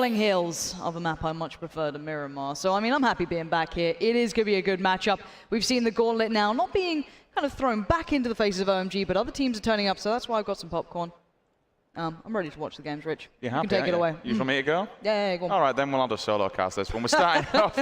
Rolling hills of a map I much prefer to Miramar. So, I mean, I'm happy being back here. It is going to be a good matchup. We've seen the gauntlet now not being kind of thrown back into the faces of OMG, but other teams are turning up, so that's why I've got some popcorn. I'm ready to watch the games, Rich. You can take it away. You from me to go? Yeah, go on. All right, then we'll just solo cast this one. We're starting off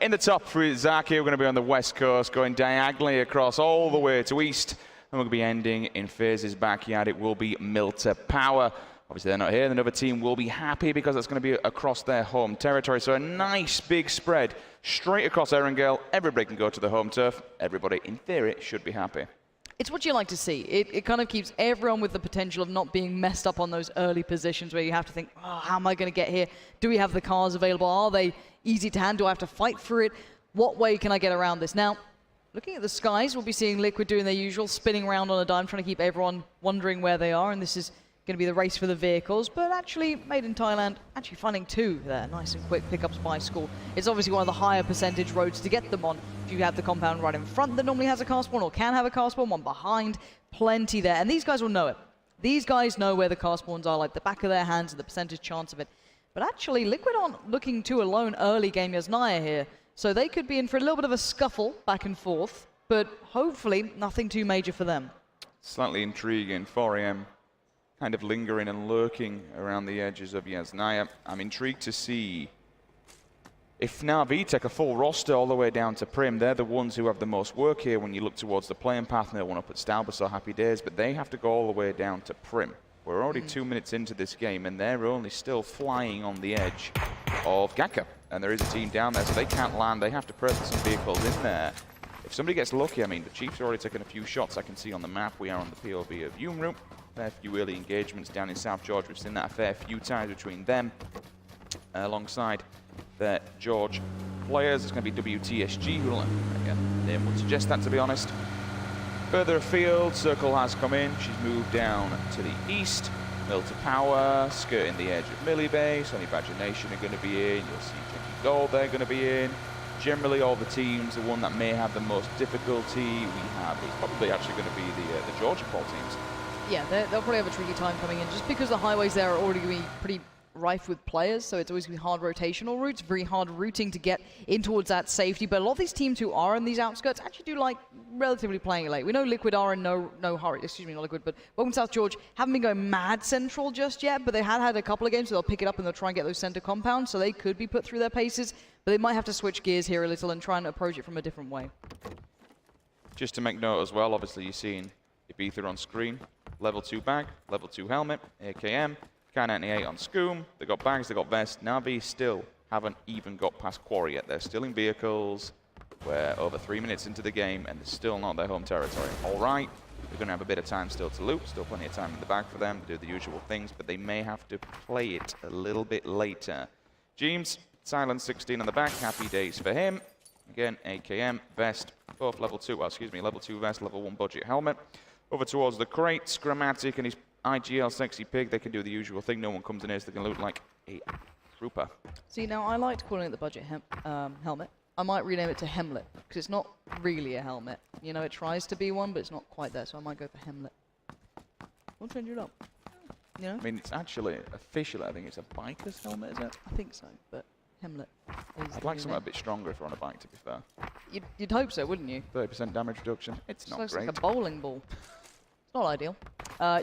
in the top three. Zaki, we're going to be on the west coast, going diagonally across all the way to east. And we're going to be ending in FaZe's backyard. It will be Milta Power. Obviously, they're not here. Another team will be happy because it's going to be across their home territory. So a nice big spread straight across Erangel. Everybody can go to the home turf. Everybody, in theory, should be happy. It's what you like to see. It kind of keeps everyone with the potential of not being messed up on those early positions where you have to think, oh, how am I going to get here? Do we have the cars available? Are they easy to handle? Do I have to fight for it? What way can I get around this? Now, looking at the skies, we'll be seeing Liquid doing their usual, spinning around on a dime, trying to keep everyone wondering where they are. And this is going to be the race for the vehicles, but actually made in Thailand, actually finding two there, nice and quick pickups by School. It's obviously one of the higher percentage roads to get them on. If you have the compound right in front that normally has a car spawn or can have a car spawn, one behind, plenty there, and these guys will know it. These guys know where the car spawns are, like the back of their hands and the percentage chance of it. But actually, Liquid aren't looking too alone early game Yasnaya here, so they could be in for a little bit of a scuffle back and forth, but hopefully nothing too major for them. Slightly intriguing, 4 AM. Kind of lingering and lurking around the edges of Yasnaya. I'm intrigued to see if Na'Vi take a full roster all the way down to Prim. They're the ones who have the most work here when you look towards the playing path, and they'll want to put Stalbus or Happy Days, but they have to go all the way down to Prim. We're already 2 minutes into this game, and they're only still flying on the edge of Gaka. And there is a team down there, so they can't land. They have to press some vehicles in there. If somebody gets lucky, I mean, the Chiefs are already taking a few shots. I can see on the map we are on the POV of Yumru. Fair few early engagements down in South Georgia. We've seen that a fair few times between them alongside their George players. It's going to be WTSG who will, again, name would suggest that, to be honest. Further afield, Circle has come in. She's moved down to the east. Milta Power, skirting the edge of Millie Bay. Sonny Badger Nation are going to be in. You'll see Jackie Gold, they're going to be in. Generally, all the teams, the one that may have the most difficulty we have is probably actually going to be the Georgia Pole teams. Yeah, they'll probably have a tricky time coming in, just because the highways there are already going to be pretty rife with players, so it's always going to be hard rotational routes, very hard routing to get in towards that safety. But a lot of these teams who are in these outskirts actually do like relatively playing it late. We know Liquid are in no hurry, excuse me, not Liquid, but Welcome South George haven't been going mad central just yet, but they had a couple of games, so they'll pick it up and they'll try and get those center compounds, so they could be put through their paces, but they might have to switch gears here a little and try and approach it from a different way. Just to make note as well, obviously you're seeing Ibiza on screen. Level 2 bag, level 2 helmet, AKM, K98 on Scoom. They got bags, they got vests. Na'Vi still haven't even got past Quarry yet. They're still in vehicles. We're over 3 minutes into the game and it's still not their home territory. All right, they're going to have a bit of time still to loot. Still plenty of time in the bag for them to do the usual things, but they may have to play it a little bit later. James, Silence 16 on the back. Happy days for him. Again, AKM, vest, both level 2, well, excuse me, level 2 vest, level 1 budget helmet. Over towards the crates, Grammatic and his IGL Sexy Pig, they can do the usual thing. No one comes in here, so they can loot like a trooper. See, now I liked calling it the budget helmet. I might rename it to Hemlet, because it's not really a helmet. You know, it tries to be one, but it's not quite there, so I might go for Hemlet. We'll change it up. You know? I mean, it's actually, officially, I think it's a biker's helmet, is it? I think so, but Hemlet is I'd like something a bit stronger if we're on a bike, to be fair. You'd hope so, wouldn't you? 30% damage reduction. It's not looks great. like a bowling ball. It's not ideal.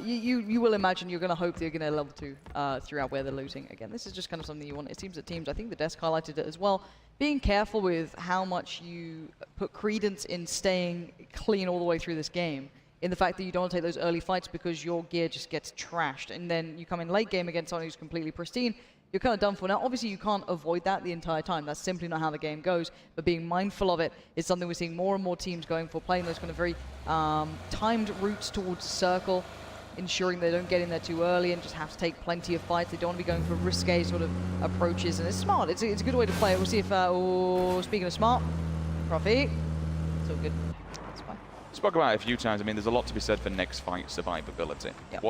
You will imagine you're going to hope that you're going to level 2 throughout where they're looting. Again, this is just kind of something you want. It seems that teams, I think the desk highlighted it as well, being careful with how much you put credence in staying clean all the way through this game. In the fact that you don't want to take those early fights because your gear just gets trashed. And then you come in late game against someone who's completely pristine, you're kind of done for. Now, obviously, you can't avoid that the entire time. That's simply not how the game goes. But being mindful of it is something we're seeing more and more teams going for, playing those kind of very timed routes towards the circle, ensuring they don't get in there too early and just have to take plenty of fights. They don't want to be going for risque sort of approaches. And it's smart. It's a good way to play it. We'll see if, speaking of smart, Profi, it's all good. Spoke about it a few times. I mean, there's a lot to be said for next fight survivability. Yep.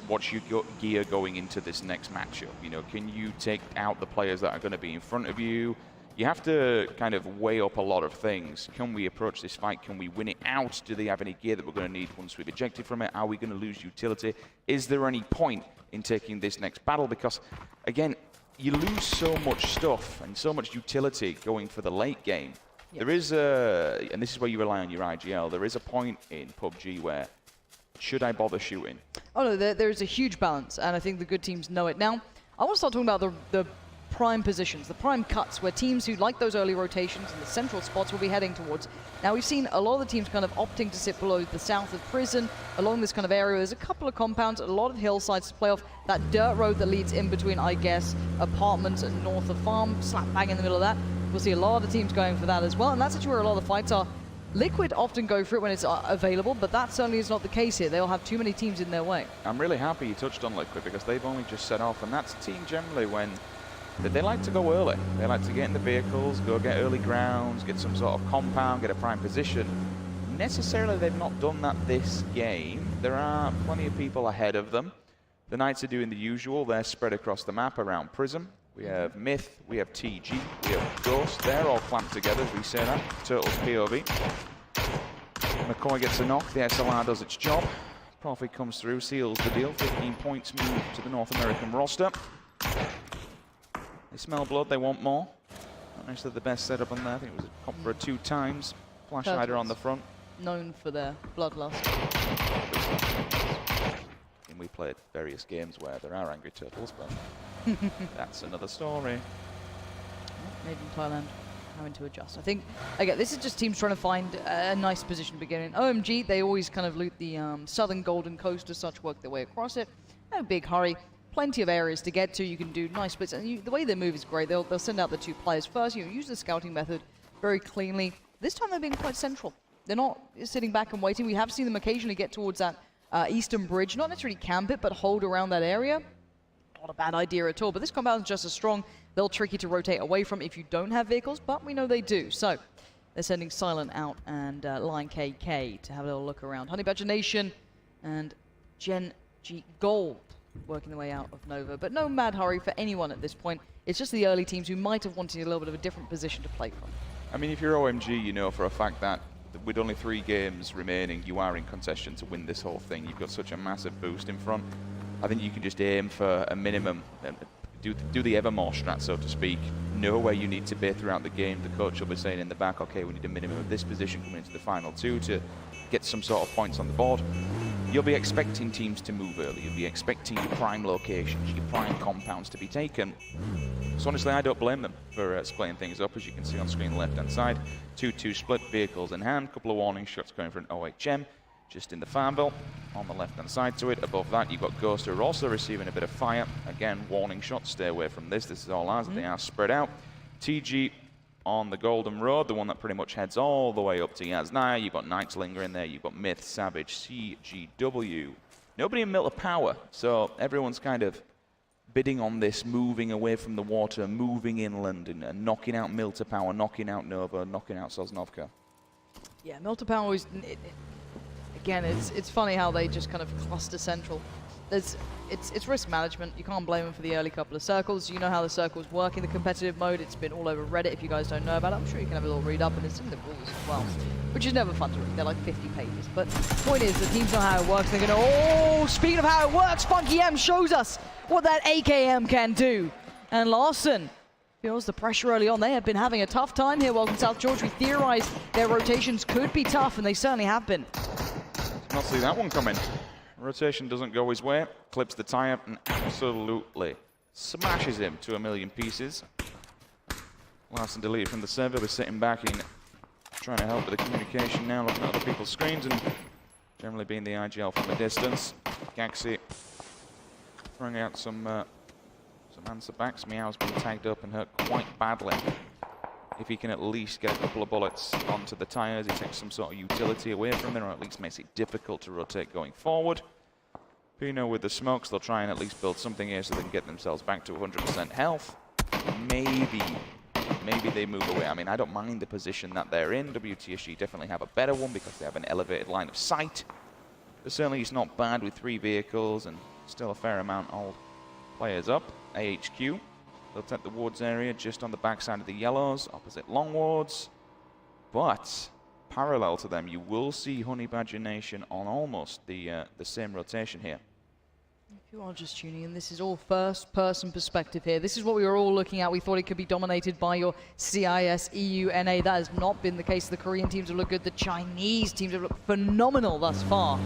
What's your gear going into this next matchup? You know, can you take out the players that are going to be in front of you? You have to kind of weigh up a lot of things. Can we approach this fight? Can we win it out? Do they have any gear that we're going to need once we've ejected from it? Are we going to lose utility? Is there any point in taking this next battle? Because, again, you lose so much stuff and so much utility going for the late game. Yes. There is a, and this is where you rely on your IGL, there is a point in PUBG where, should I bother shooting? Oh no, there's a huge balance, and I think the good teams know it. Now, I want to start talking about the prime positions, the prime cuts, where teams who like those early rotations and the central spots will be heading towards. Now, we've seen a lot of the teams kind of opting to sit below the south of prison, along this kind of area. There's a couple of compounds, a lot of hillsides to play off. That dirt road that leads in between, I guess, apartments and north of farm, slap bang in the middle of that. We'll see a lot of teams going for that as well, and that's actually where a lot of the fights are. Liquid often go for it when it's available, but that certainly is not the case here. They'll have too many teams in their way. I'm really happy you touched on Liquid because they've only just set off, and that's a team generally when they like to go early. They like to get in the vehicles, go get early grounds, get some sort of compound, get a prime position. Necessarily, they've not done that this game. There are plenty of people ahead of them. The Knights are doing the usual. They're spread across the map around Prism. We have Myth, we have TG, we have Ghost. They're all clamped together, as we say that. Turtles POV. McCoy gets a knock. The SLR does its job. Profi comes through, seals the deal. 15 points move to the North American roster. They smell blood, they want more. Not necessarily the best setup on there. I think it was a Copra 2 times. Flash Hider on the front. Known for their bloodlust. And we played various games where there are angry turtles, but that's another story. Made in Thailand, having to adjust. I think, again, this is just teams trying to find a nice position to begin in. OMG, they always kind of loot the southern Golden Coast as such, work their way across it. No big hurry. Plenty of areas to get to. You can do nice splits, and the way they move is great. They'll send out the 2 players first. You know, use the scouting method very cleanly. This time they've been quite central. They're not sitting back and waiting. We have seen them occasionally get towards that eastern bridge, not necessarily camp it, but hold around that area. Not a bad idea at all. But this compound is just as strong. They'll trick you to rotate away from if you don't have vehicles, but we know they do. So they're sending Silent out and Lion KK to have a little look around. Honey Badger Nation and Gen G Gold working their way out of Nova, but no mad hurry for anyone at this point. It's just the early teams who might have wanted a little bit of a different position to play from. I mean, if you're OMG, you know for a fact that with only 3 games remaining, you are in contention to win this whole thing. You've got such a massive boost in front. I think you can just aim for a minimum, do the Evermore strat, so to speak. Know where you need to be throughout the game. The coach will be saying in the back, okay, we need a minimum of this position coming into the final 2 to get some sort of points on the board. You'll be expecting teams to move early. You'll be expecting your prime locations, your prime compounds to be taken. So honestly, I don't blame them for splitting things up, as you can see on screen left-hand side. 2-2 split, vehicles in hand, couple of warning shots going for an OHM, just in the Farmville. On the left-hand side to it, above that, you've got Ghost, who are also receiving a bit of fire. Again, warning shots, stay away from this. This is all ours, they are spread out. TG on the Golden Road, the one that pretty much heads all the way up to Yasnaya. You've got Knights lingering there, you've got Myth, Savage, CGW. Nobody in Milton Power, so everyone's kind of bidding on this, moving away from the water, moving inland, and knocking out Milton Power, knocking out Nova, knocking out Sosnovka. Yeah, Milton Power is, again, it's funny how they just kind of cluster central. It's risk management. You can't blame them for the early couple of circles. You know how the circles work in the competitive mode. It's been all over Reddit. If you guys don't know about it, I'm sure you can have a little read up, and it's in the rules as well, which is never fun to read. They're like 50 pages. But the point is, the teams know how it works. They're going to, oh, speaking of how it works, Funky M shows us what that AKM can do. And Larson feels the pressure early on. They have been having a tough time here. Welcome South George. We theorized their rotations could be tough, and they certainly have been. Did not see that one coming. Rotation doesn't go his way, clips the tire and absolutely smashes him to a million pieces. Larson deleted from the server, we're sitting back in, trying to help with the communication now, looking at other people's screens and generally being the IGL from a distance. Gaxi throwing out some answer backs. Meow's been tagged up and hurt quite badly. If he can at least get a couple of bullets onto the tires, he takes some sort of utility away from them, or at least makes it difficult to rotate going forward. Pino with the smokes, they'll try and at least build something here so they can get themselves back to 100% health. Maybe they move away. I mean, I don't mind the position that they're in. WTSG definitely have a better one because they have an elevated line of sight. But certainly it's not bad with 3 vehicles and still a fair amount old players up. AHQ. They'll take the wards area just on the backside of the yellows, opposite long wards. But parallel to them, you will see Honey Badger Nation on almost the same rotation here. If you are just tuning in, this is all first-person perspective here. This is what we were all looking at. We thought it could be dominated by your CIS, EU, NA. That has not been the case. The Korean teams have looked good. The Chinese teams have looked phenomenal thus far.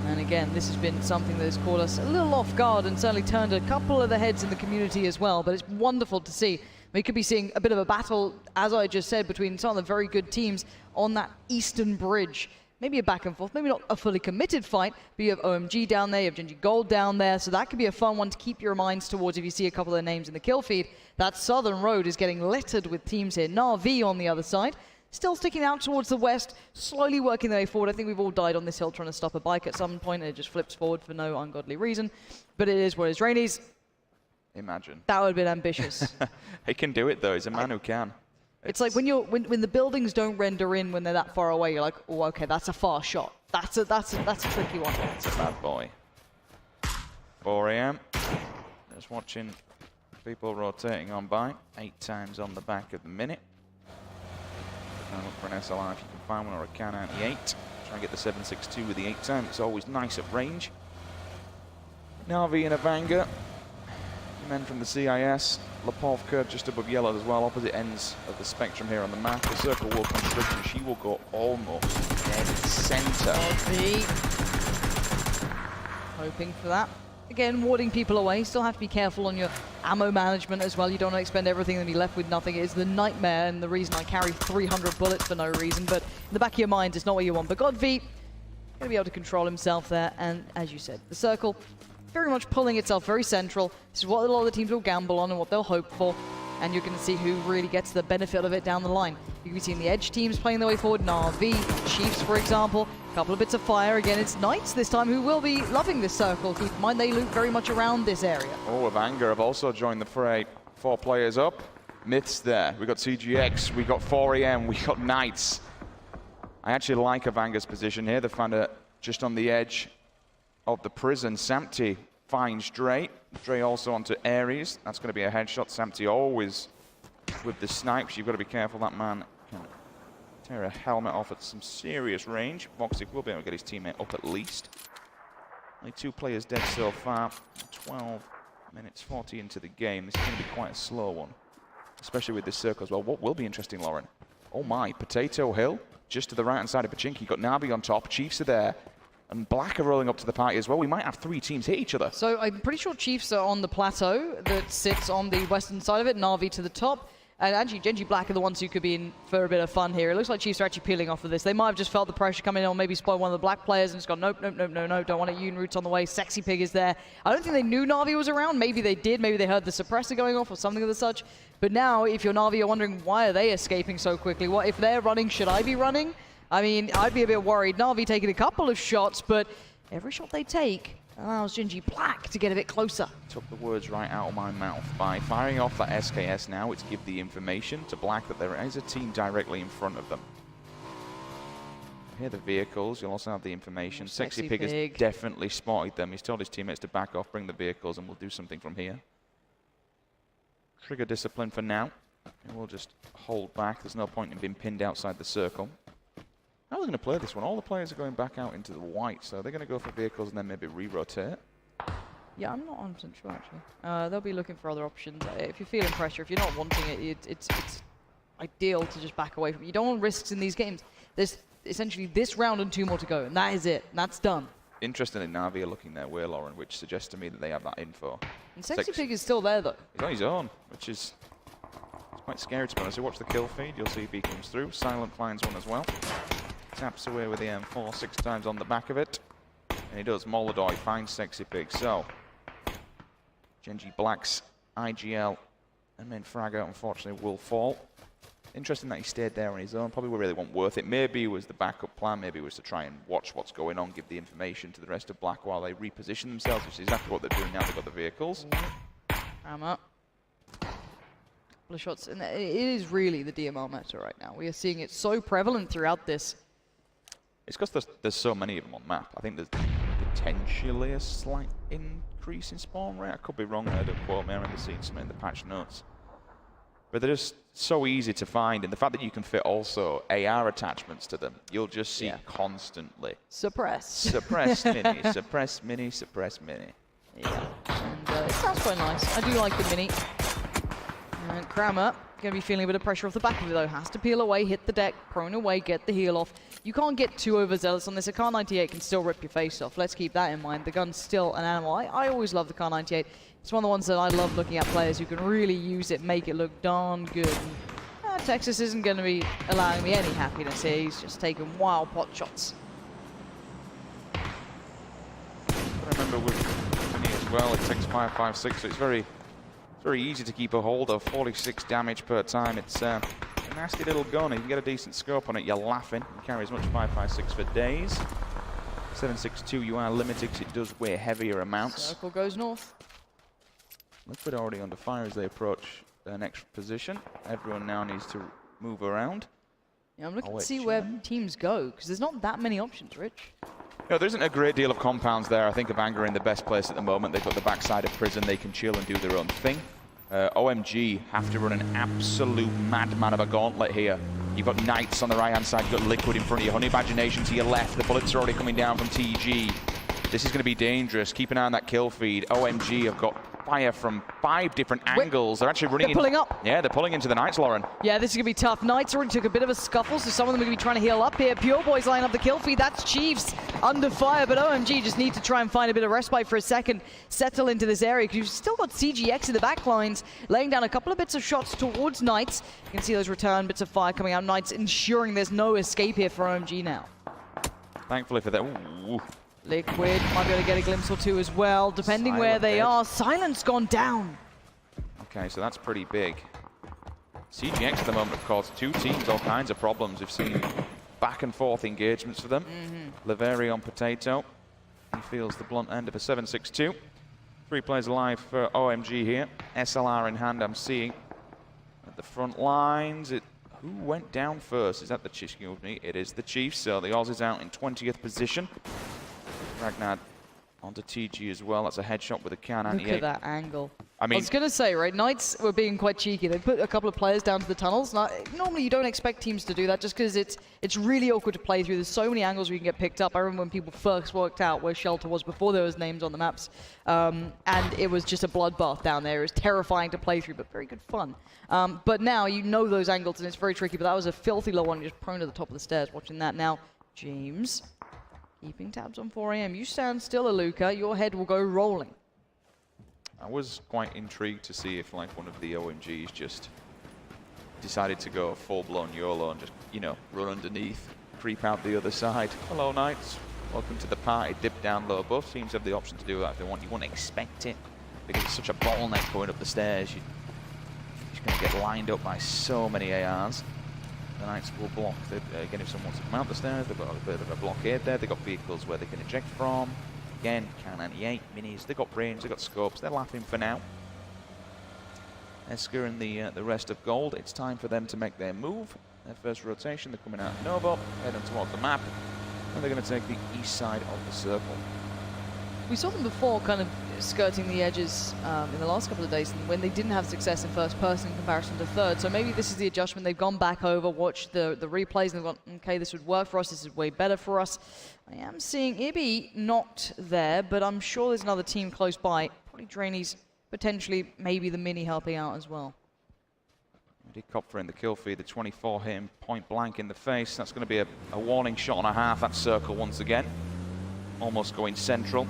And again, this has been something that has caught us a little off guard and certainly turned a couple of the heads in the community as well. But it's wonderful to see. We could be seeing a bit of a battle, as I just said, between some of the very good teams on that eastern bridge. Maybe a back and forth, maybe not a fully committed fight, but you have OMG down there, you have Genji Gold down there, so that could be a fun one to keep your minds towards if you see a couple of their names in the kill feed. That southern road is getting littered with teams here. Na'Vi on the other side, still sticking out towards the west, slowly working their way forward. I think we've all died on this hill trying to stop a bike at some point, and it just flips forward for no ungodly reason. But it is what it is. Rainies. Imagine. That would have been ambitious. He can do it though, he's a man who can. It's like when the buildings don't render in when they're that far away, you're like, oh, okay, that's a far shot. That's a tricky one. It's a bad boy. 4 AM. Just watching people rotating on by. 8 times on the back of the minute. Look for an SLR if you can find one, or a can out the 8. Try and get the 7.62 with the 8 time. It's always nice at range. Na'Vi and a banger. Men from the CIS. Lapovka just above yellow as well, opposite ends of the spectrum here on the map. The circle will constrict and she will go almost dead center. Hoping for that. Again, warding people away. Still have to be careful on your ammo management as well. You don't want to expend everything and be left with nothing. It is the nightmare and the reason I carry 300 bullets for no reason. But in the back of your mind, it's not what you want. But Godv going to be able to control himself there. And as you said, the circle very much pulling itself very central. This is what a lot of the teams will gamble on and what they'll hope for. And you're going to see who really gets the benefit of it down the line. You can be seeing the edge teams playing their way forward. Na'Vi, Chiefs, for example. A couple of bits of fire. Again, it's Knights this time who will be loving this circle. Keep in mind, they loop very much around this area. Oh, Avanga have also joined the fray. 4 players up. Myths there. We got CGX, we got 4 AM, we got Knights. I actually like Avanga's position here. They found it just on the edge of the prison. Samti finds Dre. Dre also onto Ares. That's going to be a headshot. Samti always with the snipes. You've got to be careful. That man can tear a helmet off at some serious range. Voxic will be able to get his teammate up at least. Only 2 players dead so far. 12 minutes 40 into the game. This is going to be quite a slow one, especially with this circle as well. What will be interesting, Lauren? Oh my, Potato Hill, just to the right-hand side of Pachinki. Got Na'Vi on top. Chiefs are there. And Black are rolling up to the party as well. We might have 3 teams hit each other. So I'm pretty sure Chiefs are on the plateau that sits on the western side of it. Na'Vi to the top. And actually, Genji Black are the ones who could be in for a bit of fun here. It looks like Chiefs are actually peeling off of this. They might have just felt the pressure coming in or maybe spoil one of the Black players and just gone, nope, nope, nope, no, no, don't want it. Yoon Root's on the way. Sexy Pig is there. I don't think they knew Na'Vi was around. Maybe they did. Maybe they heard the suppressor going off or something of the such. But now, if you're Na'Vi, you're wondering, why are they escaping so quickly? What if they're running? Should I be running? I mean, I'd be a bit worried. Na'Vi taking a couple of shots, but every shot they take allows Genji Black to get a bit closer. Took the words right out of my mouth. By firing off that SKS now, it's give the information to Black that there is a team directly in front of them. Here are the vehicles. You'll also have the information. Sexy Pig has definitely spotted them. He's told his teammates to back off, bring the vehicles, and we'll do something from here. Trigger discipline for now. And we'll just hold back. There's no point in being pinned outside the circle. How are they going to play this one? All the players are going back out into the white, so they're going to go for vehicles and then maybe re-rotate. Yeah, I'm not 100% sure, actually. They'll be looking for other options. If you're feeling pressure, if you're not wanting it, it's ideal to just back away from it. You don't want risks in these games. There's essentially this round and 2 more to go, and that is it. And that's done. Interestingly, Na'Vi are looking their way, Lauren, which suggests to me that they have that info. And Sexy Pig is still there, though. He's on his own, which is quite scary to be honest. So watch the kill feed, you'll see if he comes through. Silent finds one as well. Taps away with the M4 6 times on the back of it. And he does. Molodoi finds Sexy Pig. So, Genji Black's IGL and main fragger, unfortunately, will fall. Interesting that he stayed there on his own. Probably really wasn't worth it. Maybe it was the backup plan. Maybe it was to try and watch what's going on, give the information to the rest of Black while they reposition themselves, which is exactly what they're doing now. They've got the vehicles. I'm up. Couple of shots. And it is really the DMR meta right now. We are seeing it so prevalent throughout this. It's because there's so many of them on map. I think there's potentially a slight increase in spawn rate. I could be wrong there, don't quote me. I remember seeing something in the patch notes. But they're just so easy to find. And the fact that you can fit also AR attachments to them, you'll just see constantly. Suppress. Suppress mini, suppress mini, suppress mini. Yeah, and it sounds quite nice. I do like the mini. And Kramer going to be feeling a bit of pressure off the back of it though. Has to peel away, hit the deck, prone away, get the heal off. You can't get too overzealous on this. A Kar 98 can still rip your face off. Let's keep that in mind. The gun's still an animal. I always love the Kar 98. It's one of the ones that I love looking at players who can really use it, make it look darn good. And, Texas isn't going to be allowing me any happiness here. He's just taking wild pot shots. I remember with Mini as well, it takes 5.56, so it's very easy to keep a hold of. 46 damage per time. It's a nasty little gun. If you can get a decent scope on it, you're laughing. You carry as much 5.56 for days. 7.62, you are limited because it does weigh heavier amounts. Circle goes north. Liquid already under fire as they approach their next position. Everyone now needs to move around. Yeah, I'm looking to see where teams go, because there's not that many options, Rich. No, there isn't a great deal of compounds there. I think Avanga are in the best place at the moment. They've got the backside of prison. They can chill and do their own thing. OMG have to run an absolute madman of a gauntlet here. You've got Knights on the right-hand side. You've got Liquid in front of you. Honey Imagination to your left. The bullets are already coming down from TG. This is going to be dangerous. Keep an eye on that kill feed. OMG have got fire from 5 different angles. They're actually running in. They're pulling up. Yeah, they're pulling into the Knights, Lauren. Yeah, this is going to be tough. Knights already took a bit of a scuffle, so some of them are going to be trying to heal up here. Pure Boys line up the kill feed. That's Chiefs under fire, but OMG just need to try and find a bit of respite for a second, settle into this area, because you've still got CGX in the back lines, laying down a couple of bits of shots towards Knights. You can see those return bits of fire coming out. Knights ensuring there's no escape here for OMG now. Thankfully for that. Ooh. Liquid might be able to get a glimpse or two as well, depending where they are. Silence gone down. Okay, so that's pretty big. CGX at the moment, of course, 2 teams, all kinds of problems. We've seen back and forth engagements for them. Laveri on Potato. He feels the blunt end of a 7.62. 3 players alive for OMG here. SLR in hand, I'm seeing. At the front lines, who went down first? Is that the Chiefs? Excuse me, it is the Chiefs. So the Oz is out in 20th position. Ragnar onto TG as well. That's a headshot with a Kar 98. Look at that angle. I mean, I was going to say, right, Knights were being quite cheeky. They put a couple of players down to the tunnels. Now, normally you don't expect teams to do that just because it's really awkward to play through. There's so many angles where you can get picked up. I remember when people first worked out where Shelter was before there was names on the maps. And it was just a bloodbath down there. It was terrifying to play through, but very good fun. But now you know those angles and it's very tricky. But that was a filthy low one, just prone to the top of the stairs. Watching that now. James. Keeping tabs on 4am. You stand still, Aluka. Your head will go rolling. I was quite intrigued to see if like one of the OMGs just decided to go full-blown YOLO and just, you know, run underneath, creep out the other side. Hello, Knights. Welcome to the party. Dip down low. Both teams have the option to do that if they want. You wouldn't expect it because it's such a bottleneck going up the stairs. You're just going to get lined up by so many ARs. The Knights will block. Again, if someone wants to come out the stairs, they've got a bit of a blockade there. They've got vehicles where they can eject from. Again, Kar 98, minis. They've got brains, they've got scopes. They're laughing for now. Esker and the rest of Gold. It's time for them to make their move. Their first rotation. They're coming out of Novo, heading towards the map, and they're going to take the east side of the circle. We saw them before kind of skirting the edges in the last couple of days when they didn't have success in first person in comparison to third. So maybe this is the adjustment. They've gone back over, watched the replays, and they've gone, okay, this would work for us. This is way better for us. I am seeing Ibby not there, but I'm sure there's another team close by. Probably Drainies, potentially maybe the Mini helping out as well. Kopfer in the kill feed, the 24 hit him point blank in the face. That's going to be a warning shot and a half. That circle once again. Almost going central.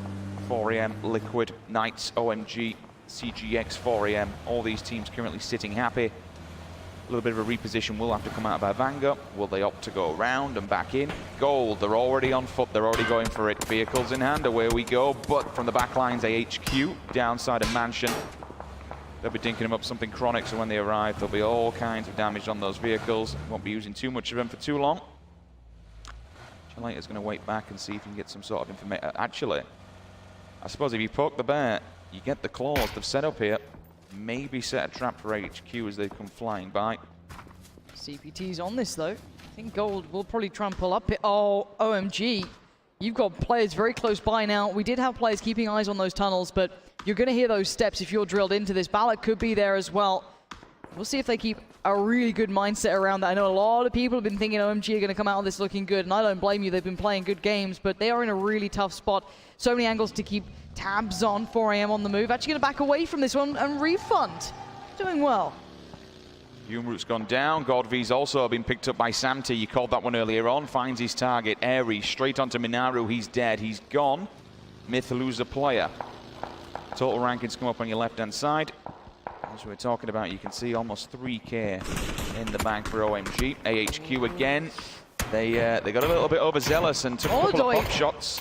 4am, Liquid, Knights, OMG, CGX, 4am. All these teams currently sitting happy. A little bit of a reposition will have to come out of Avanga. Will they opt to go around and back in? Gold, they're already on foot. They're already going for it. Vehicles in hand, away we go. But from the back lines, AHQ, downside of Mansion. They'll be dinking them up something chronic, so when they arrive, there'll be all kinds of damage on those vehicles. Won't be using too much of them for too long. Chalater's going to wait back and see if he can get some sort of information. Actually, I suppose if you poke the bear, you get the claws they've set up here. Maybe set a trap for HQ as they come flying by. CPT's on this though. I think Gold will probably try and pull up it. Oh, OMG. You've got players very close by now. We did have players keeping eyes on those tunnels, but you're going to hear those steps if you're drilled into this. Ballot could be there as well. We'll see if they keep a really good mindset around that. I know a lot of people have been thinking OMG are going to come out of this looking good, and I don't blame you. They've been playing good games, but they are in a really tough spot. So many angles to keep tabs on. 4 AM on the move. Actually going to back away from this one and refund. Doing well. Humroot's gone down. Godv's also been picked up by Samti. You called that one earlier on. Finds his target. Airy straight onto Minaru. He's dead. He's gone. Myth lose a player. Total rankings come up on your left-hand side. As we're talking about, you can see almost 3K in the bank for OMG. AHQ again. They got a little bit overzealous and took a couple of pop shots.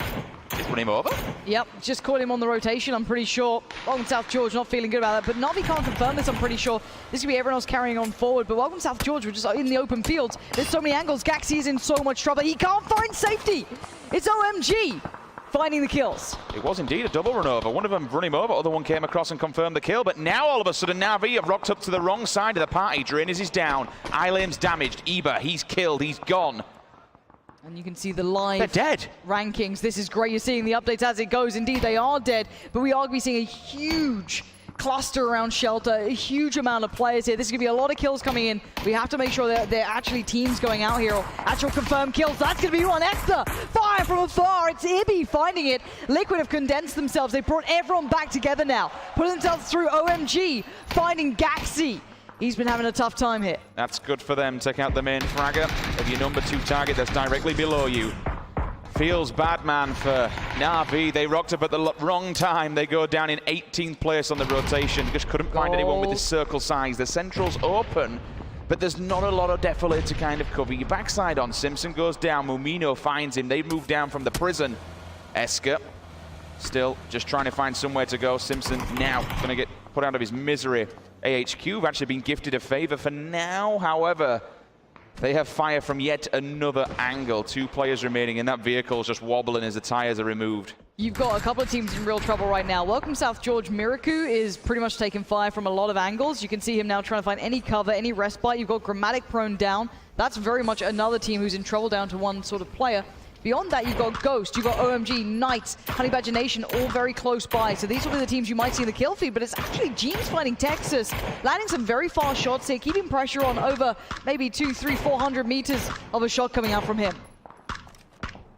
Did run him over? Yep, just caught him on the rotation, I'm pretty sure. Welcome South George, not feeling good about that, but Navi can't confirm this, I'm pretty sure. This could be everyone else carrying on forward, but welcome South George, we're just in the open fields. There's so many angles, Gaxi is in so much trouble, he can't find safety! It's OMG finding the kills. It was indeed a double run over. One of them run him over, other one came across and confirmed the kill, but now all of a sudden Navi have rocked up to the wrong side of the party. Drainers is down, Eilim's damaged, Eba, he's killed, he's gone. And you can see the live They're dead. rankings. This is great. You're seeing the updates as it goes. Indeed, they are dead. But we are going to be seeing a huge cluster around Shelter, a huge amount of players here. This is going to be a lot of kills coming in. We have to make sure that they're actually teams going out here, or actual confirmed kills. That's going to be one. Esther, fire from afar. It's Ibby finding it. Liquid have condensed themselves. They brought everyone back together now, putting themselves through. OMG, finding Gaxi. He's been having a tough time here. That's good for them. Take out the main fragger of your number 2 target that's directly below you. Feels bad, man, for Navi. They rocked up at the wrong time. They go down in 18th place on the rotation. Just couldn't find anyone with this circle size. The central's open, but there's not a lot of defilade to kind of cover your backside on. Simpson goes down. Mumino finds him. They move down from the prison. Esker still just trying to find somewhere to go. Simpson now going to get put out of his misery. AHQ have actually been gifted a favor for now. However, they have fire from yet another angle. 2 players remaining, and that vehicle is just wobbling as the tires are removed. You've got a couple of teams in real trouble right now. Welcome South George. Miraku is pretty much taking fire from a lot of angles. You can see him now trying to find any cover, any respite. You've got Grammatic prone down. That's very much another team who's in trouble down to 1 sort of player. Beyond that, you've got Ghost, you've got OMG, Knights, Honey Badger Nation, all very close by. So these will be the teams you might see in the kill feed, but it's actually Jeans finding Texas, landing some very fast shots here, keeping pressure on over maybe 200, 300, 400 meters of a shot coming out from him.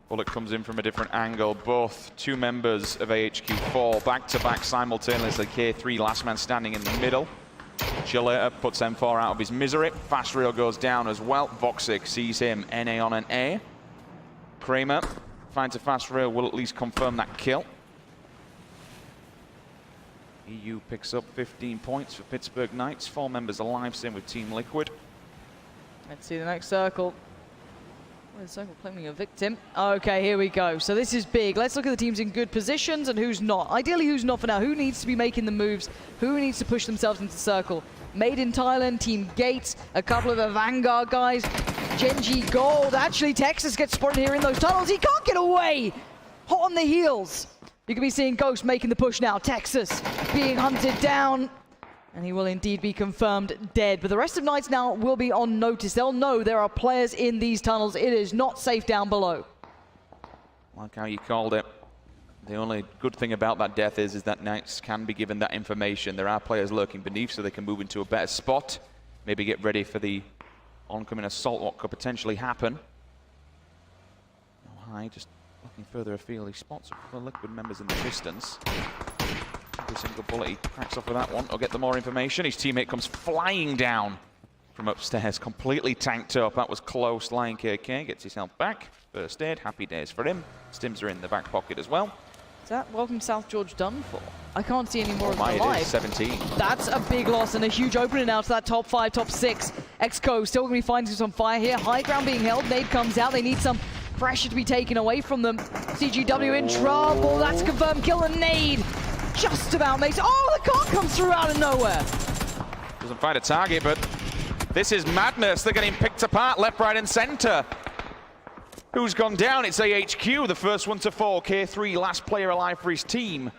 Bullet comes in from a different angle. Both 2 members of AHQ fall back-to-back simultaneously. K3, last man standing in the middle. Chileta puts M4 out of his misery. Fast Rail goes down as well. Voxic sees him, NA on an A. Kramer finds a fast rail, will at least confirm that kill. EU picks up 15 points for Pittsburgh Knights. 4 members alive, same with Team Liquid. Let's see the next circle. Well, the circle claiming a victim. Okay, here we go. So this is big. Let's look at the teams in good positions and who's not. Ideally, who's not for now. Who needs to be making the moves? Who needs to push themselves into the circle? Made in Thailand, Team Gates, a couple of the Vanguard guys. Genji Gold. Actually, Texas gets spotted here in those tunnels. He can't get away. Hot on the heels. You can be seeing Ghost making the push now. Texas being hunted down. And he will indeed be confirmed dead. But the rest of Knights now will be on notice. They'll know there are players in these tunnels. It is not safe down below. Like how you called it. The only good thing about that death is that Knights can be given that information. There are players lurking beneath, so they can move into a better spot. Maybe get ready for the oncoming assault, what could potentially happen. Oh, hi, just looking further afield. He spots a couple of Liquid members in the distance. Every single bullet he cracks off with that one. I'll get the more information. His teammate comes flying down from upstairs, completely tanked up. That was close. Lion KK gets his health back. First aid, happy days for him. Stims are in the back pocket as well. Is that Welcome South George done for? I can't see any more of them alive. 17. That's a big loss and a huge opening now to that top 5, top 6. Exco still going to be finding some fire here. High ground being held. Nade comes out. They need some pressure to be taken away from them. CGW in trouble. That's a confirmed kill. And Nade just about makes it. Oh, the car comes through out of nowhere. Doesn't find a target, but this is madness. They're getting picked apart left, right, and center. Who's gone down? It's AHQ, the first one to fall. K3, last player alive for his team.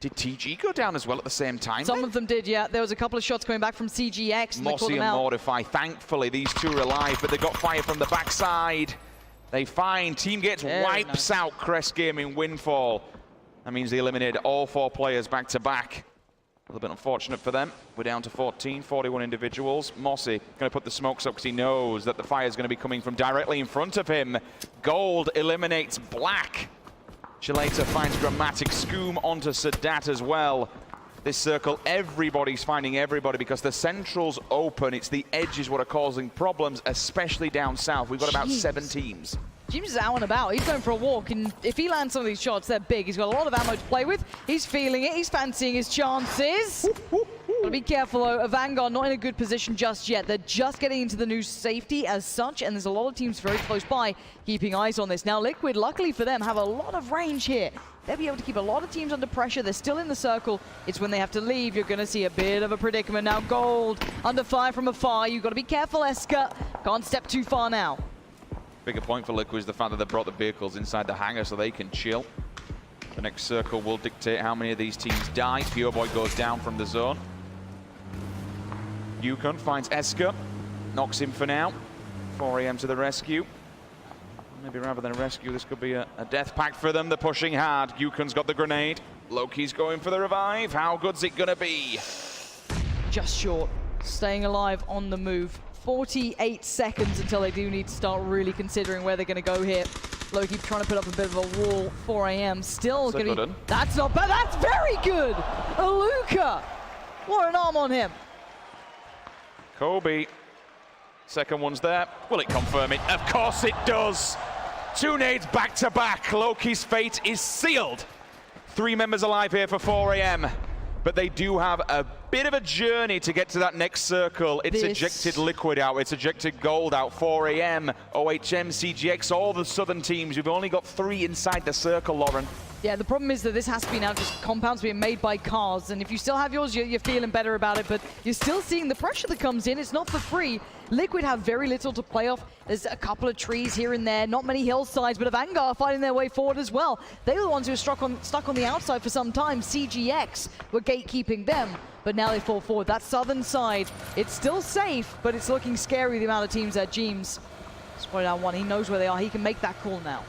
Did TG go down as well at the same time? Some of them did, yeah. There was a couple of shots coming back from CGX. Mossy and Mortify. Thankfully, these 2 are alive, but they got fire from the backside. They find Team Gates wipes out Crest Gaming Windfall. That means they eliminated all 4 players back to back. A little bit unfortunate for them. We're down to 14, 41 individuals. Mossy going to put the smokes up because he knows that the fire is going to be coming from directly in front of him. Gold eliminates black. Shalata finds dramatic. Scoom onto Sadat as well. This circle, everybody's finding everybody because the central's open. It's the edges what are causing problems, especially down south. We've got about 7 teams. James is out and about. He's going for a walk, and if he lands some of these shots, they're big. He's got a lot of ammo to play with. He's feeling it. He's fancying his chances. Gotta be careful, though. Vanguard not in a good position just yet. They're just getting into the new safety as such, and there's a lot of teams very close by keeping eyes on this. Now, Liquid, luckily for them, have a lot of range here. They'll be able to keep a lot of teams under pressure. They're still in the circle. It's when they have to leave. You're going to see a bit of a predicament. Now, Gold under fire from afar. You've got to be careful, Eska. Can't step too far now. Bigger point for Liquid is the fact that they brought the vehicles inside the hangar so they can chill. The next circle will dictate how many of these teams die. Pure Boy goes down from the zone. Yukon finds Eska, knocks him for now. 4 AM to the rescue. Maybe rather than a rescue, this could be a death pact for them. They're pushing hard. Yukon's got the grenade. Loki's going for the revive. How good's it gonna be? Just short. Staying alive on the move. 48 seconds until they do need to start really considering where they're going to go here. Loki trying to put up a bit of a wall. 4 AM still going to be... That's not bad. That's very good. Aluka. What an arm on him. Kobe. Second one's there. Will it confirm it? Of course it does. 2 nades back to back. Loki's fate is sealed. 3 members alive here for 4 AM. But they do have a bit of a journey to get to that next circle. It's ejected Liquid out, it's ejected Gold out, 4 AM, OHM, CGX, all the southern teams. We've only got 3 inside the circle, Lauren. Yeah, the problem is that this has to be now just compounds being made by cars, and if you still have yours, you're feeling better about it, but you're still seeing the pressure that comes in. It's not for free. Liquid have very little to play off. There's a couple of trees here and there, not many hillsides, but Vanguard fighting their way forward as well. They were the ones who were stuck on the outside for some time. CGX were gatekeeping them, but now they fall forward. That southern side, it's still safe, but it's looking scary, the amount of teams that James spotted out one. He knows where they are. He can make that call now.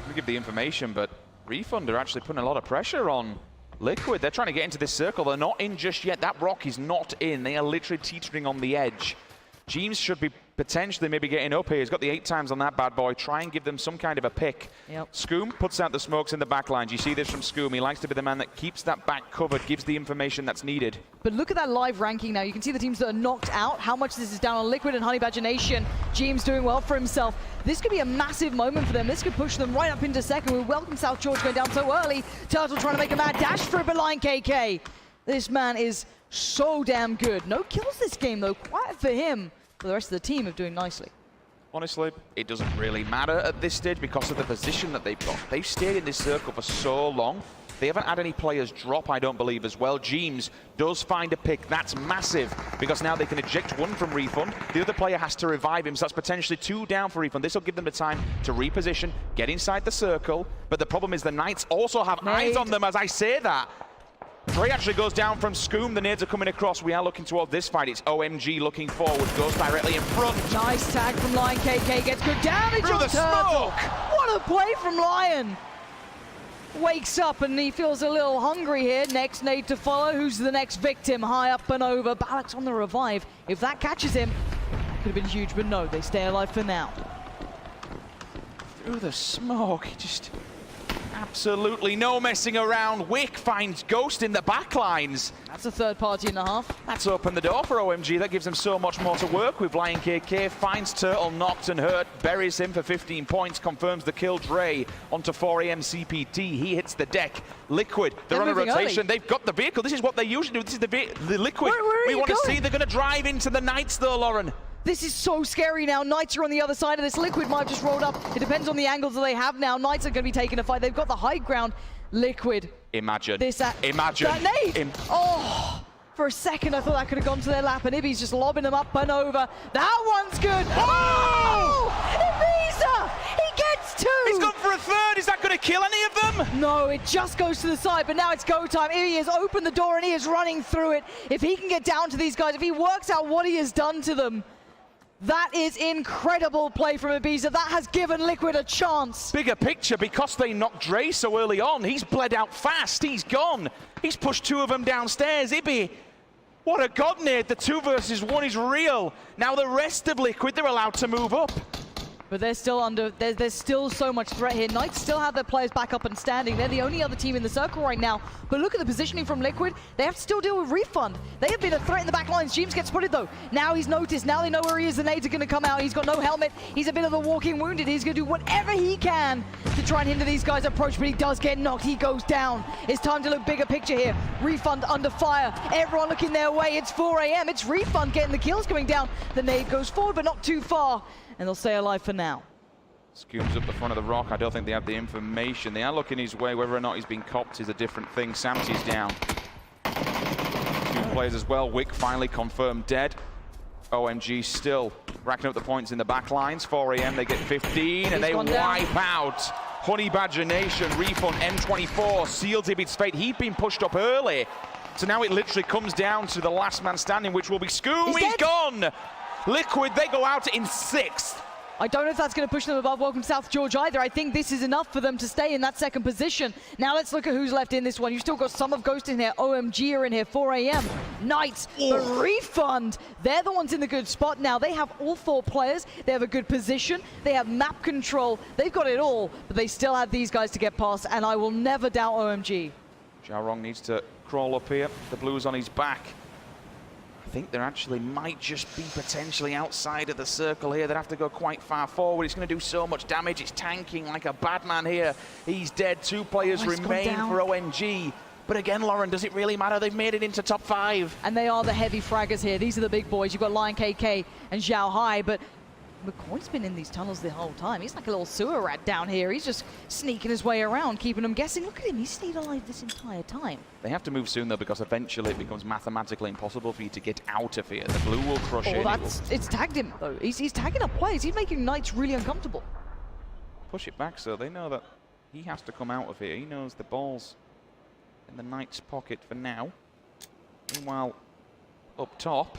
We give the information, but Refund are actually putting a lot of pressure on Liquid. They're trying to get into this circle. They're not in just yet. That rock is not in. They are literally teetering on the edge. James should be potentially maybe getting up here. He's got the 8 times on that bad boy. Try and give them some kind of a pick. Yep. Scoom puts out the smokes in the back lines. You see this from Scoom. He likes to be the man that keeps that back covered, gives the information that's needed. But look at that live ranking now. You can see the teams that are knocked out, how much this is down on Liquid and Honey Badger Nation. James doing well for himself. This could be a massive moment for them. This could push them right up into second. We welcome South George going down so early. Turtle trying to make a mad dash for it, but Lion KK. This man is so damn good. No kills this game though, quiet for him. But the rest of the team are doing nicely. Honestly, it doesn't really matter at this stage because of the position that they've got. They've stayed in this circle for so long. They haven't had any players drop, I don't believe, as well. James does find a pick. That's massive because now they can eject one from Refund. The other player has to revive him, so that's potentially 2 down for Refund. This will give them the time to reposition, get inside the circle. But the problem is the Knights also have eyes on them as I say that. Trey actually goes down from Scoom. The nades are coming across. We are looking towards this fight. It's OMG looking forward. Goes directly in front. Nice tag from Lion KK. Gets good damage Through on the Turtle. smoke. What a play from Lion. Wakes up and he feels a little hungry here. Next nade to follow. Who's the next victim? High up and over. Balak's on the revive. If that catches him, that could have been huge, but no, they stay alive for now. Through the smoke. He just... absolutely no messing around. Wick finds Ghost in the back lines. That's a 3rd party and a half. That's opened the door for OMG. That gives them so much more to work with. Lion KK finds Turtle, knocked and hurt, buries him for 15 points, confirms the kill. Dre onto 4 AM CPT. He hits the deck. Liquid, they're on a rotation. Early. They've got the vehicle. This is what they usually do. This is the Liquid. Where we are want to going? see they're going to drive into the Knights though, Lauren. This is so scary now. Knights are on the other side of this. Liquid might have just rolled up. It depends on the angles that they have now. Knights are going to be taking a fight. They've got the high ground. Liquid. Imagine. Imagine. That nade. For a second, I thought that could have gone to their lap, and Ibby's just lobbing them up and over. That one's good. Oh! Ibiza! He gets 2! He's gone for a 3rd. Is that going to kill any of them? No, it just goes to the side, but now it's go time. Ibby has opened the door, and he is running through it. If he can get down to these guys, if he works out what he has done to them, That is incredible play from Ibiza. That has given Liquid a chance. Bigger picture, because they knocked Dre so early on, he's bled out fast, he's gone. He's pushed 2 of them downstairs. Ibi, what a god nade. The 2 versus 1 is real. Now the rest of Liquid, they're allowed to move up. But they're still under, there's still so much threat here. Knights still have their players back up and standing. They're the only other team in the circle right now. But look at the positioning from Liquid. They have to still deal with Refund. They have been a threat in the back lines. James gets spotted though. Now he's noticed. Now they know where he is. The nades are going to come out. He's got no helmet. He's a bit of a walking wounded. He's going to do whatever he can to try and hinder these guys' approach. But he does get knocked. He goes down. It's time to look bigger picture here. Refund under fire. Everyone looking their way. It's 4 AM. It's Refund getting the kills coming down. The nade goes forward, but not too far. And they'll stay alive for now. Scoobs up the front of the rock. I don't think they have the information. They are looking his way. Whether or not he's been copped is a different thing. Samsi's down. 2 players as well. Wick finally confirmed dead. OMG still racking up the points in the back lines. 4 AM, they get 15, and they wipe out Honey Badger Nation. Refund M24 seals Ibid's fate. He'd been pushed up early. So now it literally comes down to the last man standing, which will be Scoob. He's gone. Liquid, they go out in 6th. I don't know if that's going to push them above Welcome South George either. I think this is enough for them to stay in that second position. Now let's look at who's left in this one. You've still got some of Ghost in here. OMG are in here. 4 AM. Knights. But Refund, they're the ones in the good spot now. They have all 4 players. They have a good position. They have map control. They've got it all. But they still have these guys to get past. And I will never doubt OMG. Xiaorong needs to crawl up here. The blue's on his back. I think they actually might just be potentially outside of the circle here. They'd have to go quite far forward. It's going to do so much damage. It's tanking like a bad man here. He's dead. 2 players remain for OMG. But again, Lauren, does it really matter? They've made it into top 5. And they are the heavy fraggers here. These are the big boys. You've got Lion KK and Zhao Hai, but McCoy's been in these tunnels the whole time. He's like a little sewer rat down here. He's just sneaking his way around, keeping them guessing. Look at him, he's stayed alive this entire time. They have to move soon, though, because eventually it becomes mathematically impossible for you to get out of here. The blue will crush it. It's tagged him, though. He's tagging up players. He's making Knights really uncomfortable. Push it back, so they know that he has to come out of here. He knows the ball's in the Knights' pocket for now. Meanwhile, up top,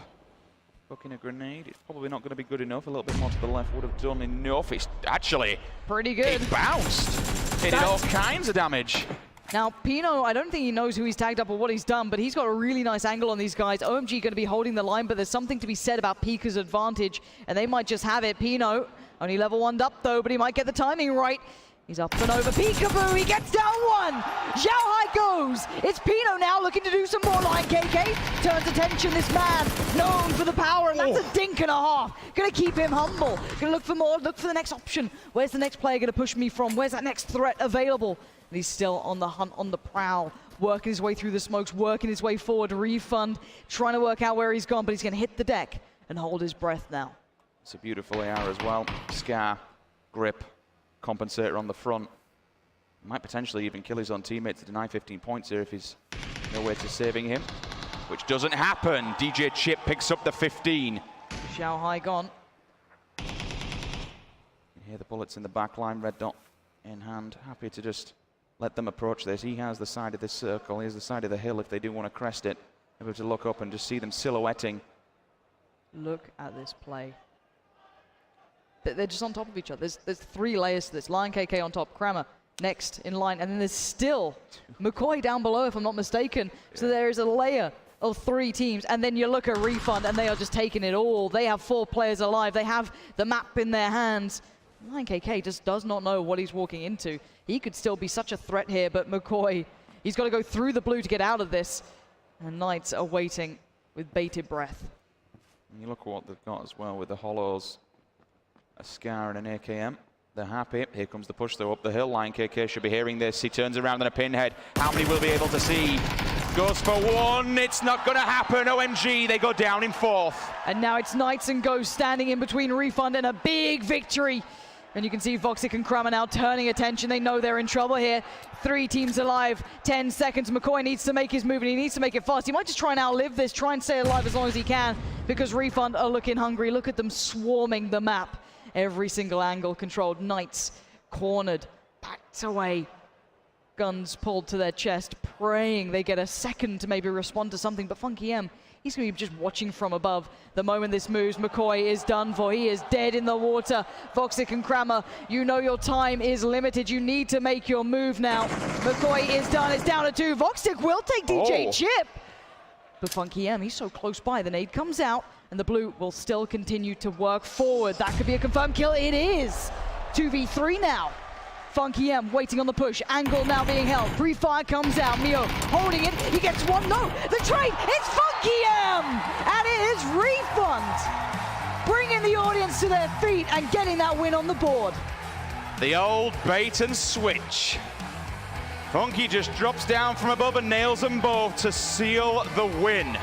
booking a grenade. It's probably not going to be good enough. A little bit more to the left would have done enough. It's actually pretty good. It bounced. It did all kinds of damage. Now, Pino, I don't think he knows who he's tagged up or what he's done, but he's got a really nice angle on these guys. OMG going to be holding the line, but there's something to be said about Pika's advantage, and they might just have it. Pino, only level 1'd up, though, but he might get the timing right. He's up and over. Peekaboo, he gets down 1. Zhao Hai goes. It's Pino now looking to do some more. Lion KK turns attention. This man known for the power, and that's a dink and a half. Gonna keep him humble. Gonna look for more, look for the next option. Where's the next player gonna push me from? Where's that next threat available? And he's still on the hunt, on the prowl, working his way through the smokes, working his way forward. Refund, trying to work out where he's gone, but he's gonna hit the deck and hold his breath now. It's a beautiful AR as well. Scar, grip, compensator on the front. Might potentially even kill his own teammate to deny 15 points here if he's no way to saving him, which doesn't happen. DJ Chip picks up the 15. Zhao Hai gone. You hear the bullets in the back line, red dot in hand. Happy to just let them approach this. He has the side of this circle. Here's the side of the hill if they do want to crest it. Able to look up and just see them silhouetting. Look at this play. They're just on top of each other. There's 3 layers to this. Lion KK on top, Kramer next in line, and then there's still McCoy down below, if I'm not mistaken. Yeah. So there is a layer of 3 teams, and then you look at Refund, and they are just taking it all. They have 4 players alive. They have the map in their hands. Lion KK just does not know what he's walking into. He could still be such a threat here, but McCoy, he's got to go through the blue to get out of this. And Knights are waiting with bated breath. And you look at what they've got as well with the hollows. A Scar and an AKM. They're happy. Here comes the push though up the hill. Lion KK should be hearing this. He turns around on a pinhead. How many will be able to see? Goes for 1. It's not going to happen. OMG, they go down in 4th. And now it's Knights and Ghost standing in between Refund and a big victory. And you can see Voxic and Kramer now turning attention. They know they're in trouble here. 3 teams alive, 10 seconds. McCoy needs to make his move, and he needs to make it fast. He might just try and outlive this, try and stay alive as long as he can, because Refund are looking hungry. Look at them swarming the map. Every single angle controlled. Knights cornered, backed away. Guns pulled to their chest, praying they get a second to maybe respond to something. But Funky M, He's going to be just watching from above. The moment this moves, McCoy is done for. He is dead in the water. Voxic and Kramer, you know your time is limited. You need to make your move now. McCoy is done. It's down to 2. Voxic will take DJ Chip. But Funky M, he's so close by. The nade comes out, and the blue will still continue to work forward. That could be a confirmed kill. It is. 2v3 now. Funky M waiting on the push. Angle now being held. Free fire comes out. Mio holding it. He gets one. No, the trade. It's Funky M, and it is Refund, bringing the audience to their feet and getting that win on the board. The old bait and switch. Funky just drops down from above and nails them both to seal the win.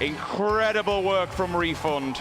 Incredible work from Refund.